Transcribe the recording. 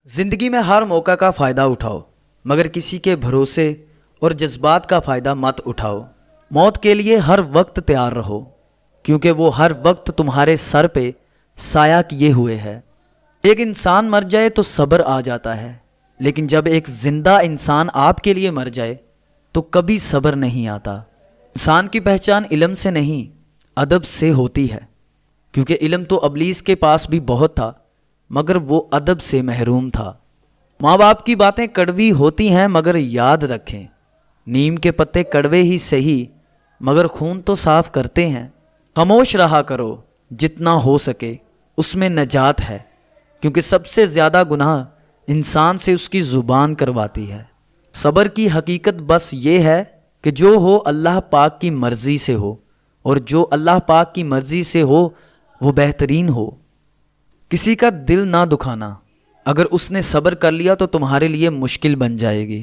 ज़िंदगी में हर मौका का फ़ायदा उठाओ, मगर किसी के भरोसे और जज्बात का फ़ायदा मत उठाओ। मौत के लिए हर वक्त तैयार रहो, क्योंकि वो हर वक्त तुम्हारे सर पे साया किए हुए है। एक इंसान मर जाए तो सब्र आ जाता है, लेकिन जब एक ज़िंदा इंसान आपके लिए मर जाए तो कभी सब्र नहीं आता। इंसान की पहचान इल्म से नहीं, अदब से होती है, क्योंकि इल्म तो इब्लीस के पास भी बहुत था, मगर वो अदब से महरूम था। माँ बाप की बातें कड़वी होती हैं, मगर याद रखें, नीम के पत्ते कड़वे ही सही, मगर खून तो साफ करते हैं। खामोश रहा करो जितना हो सके, उसमें नजात है, क्योंकि सबसे ज़्यादा गुनाह इंसान से उसकी ज़ुबान करवाती है। सब्र की हकीकत बस ये है कि जो हो अल्लाह पाक की मर्ज़ी से हो, और जो अल्लाह पाक की मर्ज़ी से हो वो बेहतरीन हो। किसी का दिल ना दुखाना, अगर उसने सब्र कर लिया तो तुम्हारे लिए मुश्किल बन जाएगी।